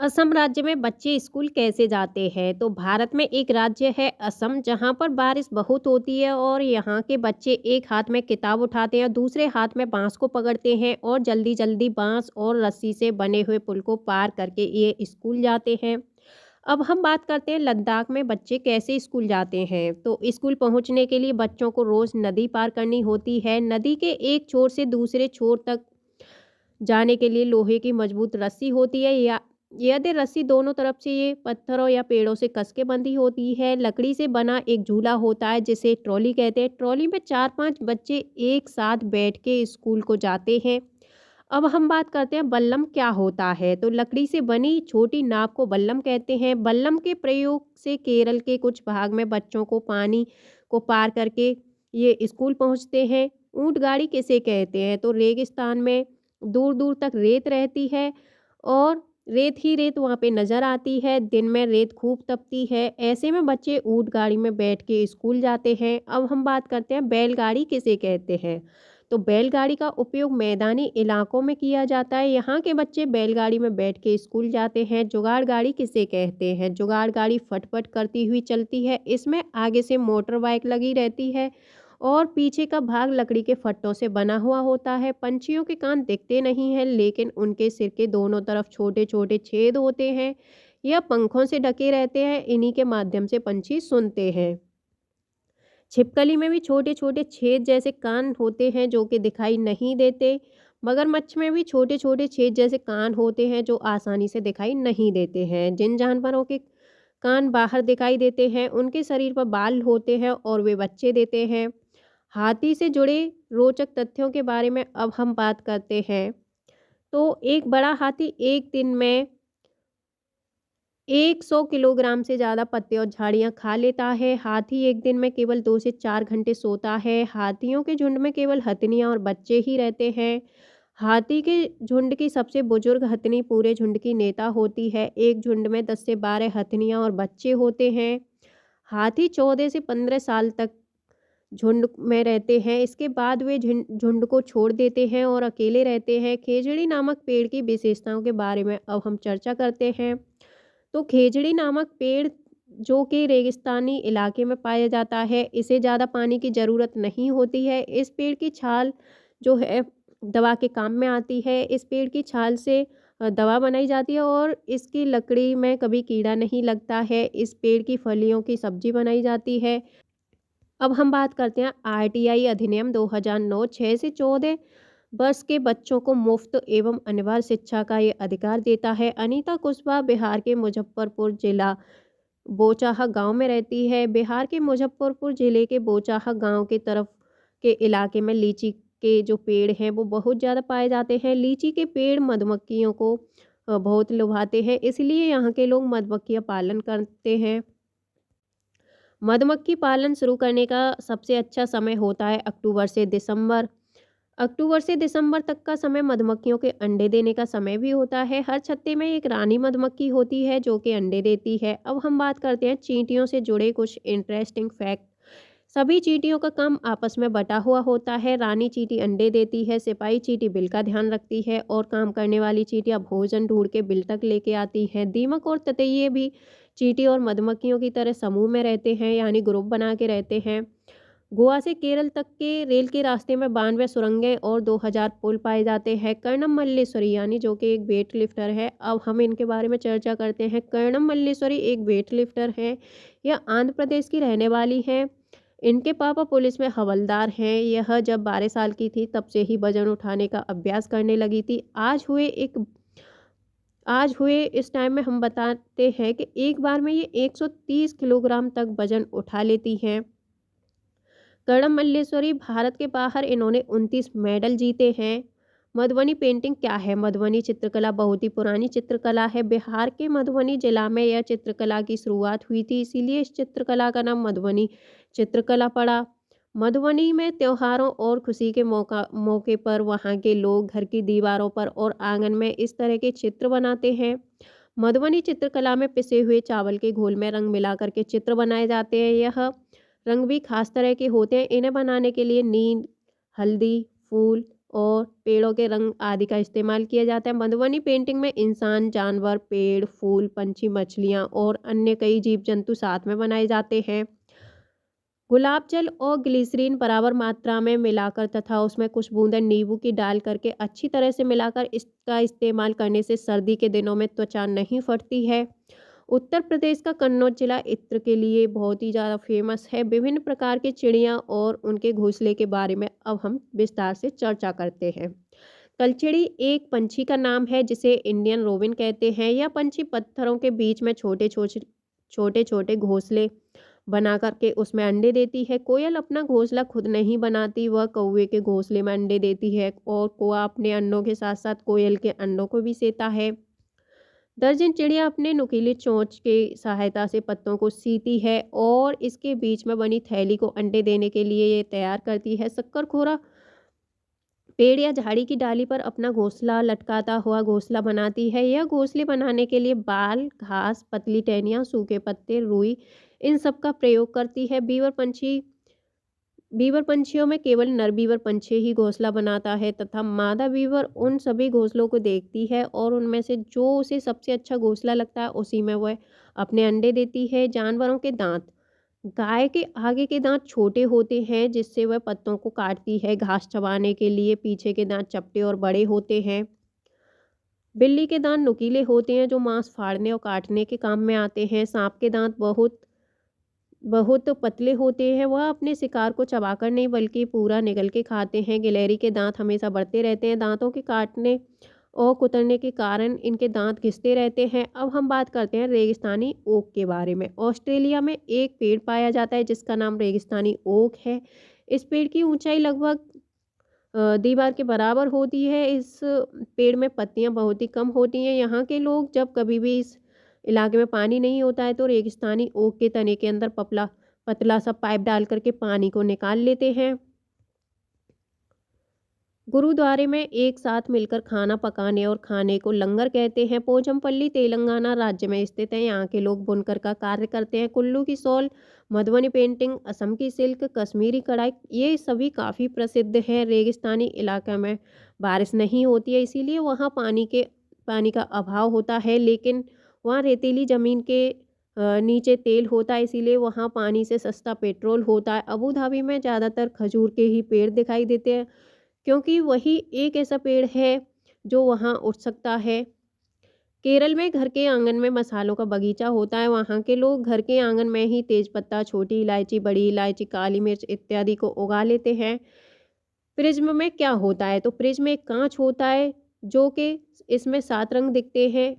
असम राज्य में बच्चे स्कूल कैसे जाते हैं? तो भारत में एक राज्य है असम, जहाँ पर बारिश बहुत होती है और यहाँ के बच्चे एक हाथ में किताब उठाते हैं, दूसरे हाथ में बांस को पकड़ते हैं और जल्दी जल्दी बांस और रस्सी से बने हुए पुल को पार करके ये स्कूल जाते हैं। अब हम बात करते हैं लद्दाख में बच्चे कैसे स्कूल जाते हैं। तो स्कूल पहुँचने के लिए बच्चों को रोज़ नदी पार करनी होती है। नदी के एक छोर से दूसरे छोर तक जाने के लिए लोहे की मजबूत रस्सी होती है, या यदि रस्सी दोनों तरफ से ये पत्थरों या पेड़ों से कस के बंधी होती है। लकड़ी से बना एक झूला होता है जिसे ट्रॉली कहते हैं। ट्रॉली में 4-5 बच्चे एक साथ बैठ के स्कूल को जाते हैं। अब हम बात करते हैं बल्लम क्या होता है। तो लकड़ी से बनी छोटी नाव को बल्लम कहते हैं। बल्लम के प्रयोग से केरल के कुछ भाग में बच्चों को पानी को पार करके ये स्कूल पहुंचते हैं। ऊंट गाड़ी किसे कहते हैं? तो रेगिस्तान में दूर दूर तक रेत रहती है और रेत ही रेत वहाँ पे नज़र आती है। दिन में रेत खूब तपती है। ऐसे में बच्चे ऊंट गाड़ी में बैठ के स्कूल जाते हैं। अब हम बात करते हैं बैलगाड़ी किसे कहते हैं। तो बैलगाड़ी का उपयोग मैदानी इलाकों में किया जाता है। यहाँ के बच्चे बैलगाड़ी में बैठ के स्कूल जाते हैं। जुगाड़ गाड़ी किसे कहते हैं? जुगाड़ गाड़ी फटफट करती हुई चलती है। इसमें आगे से मोटर बाइक लगी रहती है और पीछे का भाग लकड़ी के फट्टों से बना हुआ होता है। पंछियों के कान दिखते नहीं हैं, लेकिन उनके सिर के दोनों तरफ छोटे छोटे छेद होते हैं या पंखों से ढके रहते हैं। इन्हीं के माध्यम से पंछी सुनते हैं। छिपकली में भी छोटे छोटे छेद जैसे कान होते हैं जो कि दिखाई नहीं देते। मगरमच्छ में भी छोटे छोटे छेद जैसे कान होते हैं जो आसानी से दिखाई नहीं देते हैं। जिन जानवरों के कान बाहर दिखाई देते हैं उनके शरीर पर बाल होते हैं और वे बच्चे देते हैं। हाथी से जुड़े रोचक तथ्यों के बारे में अब हम बात करते हैं। तो एक बड़ा हाथी एक दिन में 100 किलोग्राम से ज़्यादा पत्ते और झाड़ियाँ खा लेता है। हाथी एक दिन में केवल 2 से 4 घंटे सोता है। हाथियों के झुंड में केवल हथनियाँ और बच्चे ही रहते हैं। हाथी के झुंड की सबसे बुजुर्ग हथनी पूरे झुंड की नेता होती है। एक झुंड में 10 से 12 हथनियाँ और बच्चे होते हैं। हाथी 14 से 15 साल तक झुंड में रहते हैं। इसके बाद वे झुंड को छोड़ देते हैं और अकेले रहते हैं। खेजड़ी नामक पेड़ की विशेषताओं के बारे में अब हम चर्चा करते हैं। तो खेजड़ी नामक पेड़ जो कि रेगिस्तानी इलाके में पाया जाता है, इसे ज़्यादा पानी की ज़रूरत नहीं होती है। इस पेड़ की छाल जो है दवा के काम में आती है। इस पेड़ की छाल से दवा बनाई जाती है और इसकी लकड़ी में कभी कीड़ा नहीं लगता है। इस पेड़ की फलियों की सब्जी बनाई जाती है। अब हम बात करते हैं आरटीआई अधिनियम 2009 6 से 14 वर्ष के बच्चों को मुफ्त एवं अनिवार्य शिक्षा का ये अधिकार देता है। अनीता कुशवाहा बिहार के मुजफ्फरपुर जिला बोचाहा गांव में रहती है। बिहार के मुजफ्फरपुर जिले के बोचाहा गांव के तरफ के इलाके में लीची के जो पेड़ हैं वो बहुत ज़्यादा पाए जाते हैं। लीची के पेड़ मधुमक्खियों को बहुत लुभाते हैं, इसलिए यहाँ के लोग मधुमक्खियाँ पालन करते हैं। मधुमक्खी पालन शुरू करने का सबसे अच्छा समय होता है अक्टूबर से दिसंबर। अक्टूबर से दिसंबर तक का समय मधुमक्खियों के अंडे देने का समय भी होता है। हर छत्ते में एक रानी मधुमक्खी होती है जो कि अंडे देती है। अब हम बात करते हैं चींटियों से जुड़े कुछ इंटरेस्टिंग फैक्ट। सभी चींटियों का काम आपस में बटा हुआ होता है। रानी चींटी अंडे देती है, सिपाही चींटी बिल का ध्यान रखती है और काम करने वाली चींटियां भोजन ढूंढ के बिल तक लेके आती हैं। दीमक और ततैये भी चींटी और मधुमक्खियों की तरह समूह में रहते हैं, यानी ग्रुप बना के रहते हैं। गोवा से केरल तक के रेल के रास्ते में 92 सुरंगें और 2000 पुल पाए जाते हैं। कर्णम मल्लेश्वरी यानी जो कि एक वेट लिफ्टर है, अब हम इनके बारे में चर्चा करते हैं। कर्णम मल्लेश्वरी एक वेट लिफ्टर है। यह आंध्र प्रदेश की रहने वाली है। इनके पापा पुलिस में हवलदार हैं। यह जब 12 साल की थी तब से ही वजन उठाने का अभ्यास करने लगी थी। आज हुए इस टाइम में हम बताते हैं कि एक बार में ये 130 किलोग्राम तक वजन उठा लेती हैं। कर्णम मल्लेश्वरी भारत के बाहर इन्होंने 29 मेडल जीते हैं। मधुबनी पेंटिंग क्या है? मधुबनी चित्रकला बहुत ही पुरानी चित्रकला है। बिहार के मधुबनी जिला में यह चित्रकला की शुरुआत हुई थी, इसीलिए इस चित्रकला का नाम मधुबनी चित्रकला पड़ा। मधुबनी में त्योहारों और खुशी के मौके पर वहाँ के लोग घर की दीवारों पर और आंगन में इस तरह के चित्र बनाते हैं। मधुबनी चित्रकला में पिसे हुए चावल के घोल में रंग मिलाकर के चित्र बनाए जाते हैं। यह रंग भी खास तरह के होते हैं। इन्हें बनाने के लिए नील, हल्दी, फूल और पेड़ों के रंग आदि का इस्तेमाल किया जाता है। मधुबनी पेंटिंग में इंसान, जानवर, पेड़, फूल, पंछी, मछलियाँ और अन्य कई जीव जंतु साथ में बनाए जाते हैं। गुलाब जल और ग्लिसरीन बराबर मात्रा में मिलाकर तथा उसमें कुछ बूंदें नींबू की डाल करके अच्छी तरह से मिलाकर इसका इस्तेमाल करने से सर्दी के दिनों में त्वचा नहीं फटती है। उत्तर प्रदेश का कन्नौज जिला इत्र के लिए बहुत ही ज़्यादा फेमस है। विभिन्न प्रकार की चिड़ियाँ और उनके घोंसले के बारे में अब हम विस्तार से चर्चा करते हैं। कलचिड़ी एक पंछी का नाम है जिसे इंडियन रोबिन कहते हैं। यह पंछी पत्थरों के बीच में छोटे छोटे घोंसले बना कर के उसमें अंडे देती है। कोयल अपना घोंसला खुद नहीं बनाती, वह कौवे के घोंसले में अंडे देती है और कौवा अपने अंडों के साथ साथ कोयल के अंडों को भी सेता है। दर्जन चिड़िया अपने नुकीली चोंच की सहायता से पत्तों को सीती है और इसके बीच में बनी थैली को अंडे देने के लिए ये तैयार करती है। शक्करखोरा पेड़ या झाड़ी की डाली पर अपना घोंसला लटकाता हुआ घोंसला बनाती है। यह घोंसले बनाने के लिए बाल, घास, पतली टहनियाँ, सूखे पत्ते, रुई इन सब का प्रयोग करती है। बीवर पंछियों में केवल नर बीवर पंछी ही घोंसला बनाता है तथा मादा बीवर उन सभी घोंसलों को देखती है और उनमें से जो उसे सबसे अच्छा घोंसला लगता है उसी में वह अपने अंडे देती है। जानवरों के दांत, गाय के आगे के दांत छोटे होते हैं जिससे वह पत्तों को काटती है। घास चबाने के लिए पीछे के दांत चपटे और बड़े होते हैं। बिल्ली के दांत नुकीले होते हैं जो मांस फाड़ने और काटने के काम में आते हैं। सांप के दांत बहुत बहुत पतले होते हैं, वह अपने शिकार को चबाकर नहीं बल्कि पूरा निगल के खाते हैं। गिलहरी के दांत हमेशा बढ़ते रहते हैं। दांतों के काटने और कुतरने के कारण इनके दांत घिसते रहते हैं। अब हम बात करते हैं रेगिस्तानी ओक के बारे में। ऑस्ट्रेलिया में एक पेड़ पाया जाता है जिसका नाम रेगिस्तानी ओक है। इस पेड़ की ऊंचाई लगभग दीवार के बराबर होती है। इस पेड़ में पत्तियां बहुत ही कम होती हैं। यहाँ के लोग जब कभी भी इस इलाके में पानी नहीं होता है तो रेगिस्तानी ओक के तने के अंदर पतला सा पाइप डाल करके पानी को निकाल लेते हैं। गुरुद्वारे में एक साथ मिलकर खाना पकाने और खाने को लंगर कहते हैं। पोचमपल्ली तेलंगाना राज्य में स्थित है। यहाँ के लोग बुनकर का कार्य करते हैं। कुल्लू की शॉल, मधुबनी पेंटिंग, असम की सिल्क, कश्मीरी कढ़ाई ये सभी काफ़ी प्रसिद्ध है। रेगिस्तानी इलाका में बारिश नहीं होती है इसीलिए वहाँ पानी का अभाव होता है, लेकिन वहाँ रेतीली ज़मीन के नीचे तेल होता है इसीलिए वहाँ पानी से सस्ता पेट्रोल होता है। अबू धाबी में ज़्यादातर खजूर के ही पेड़ दिखाई देते हैं क्योंकि वही एक ऐसा पेड़ है जो वहाँ उठ सकता है। केरल में घर के आंगन में मसालों का बगीचा होता है। वहाँ के लोग घर के आंगन में ही तेजपत्ता, छोटी इलायची, बड़ी इलायची, काली मिर्च इत्यादि को उगा लेते हैं। प्रिज्म में क्या होता है तो प्रिज्म एक कांच होता है जो कि इसमें 7 रंग दिखते हैं।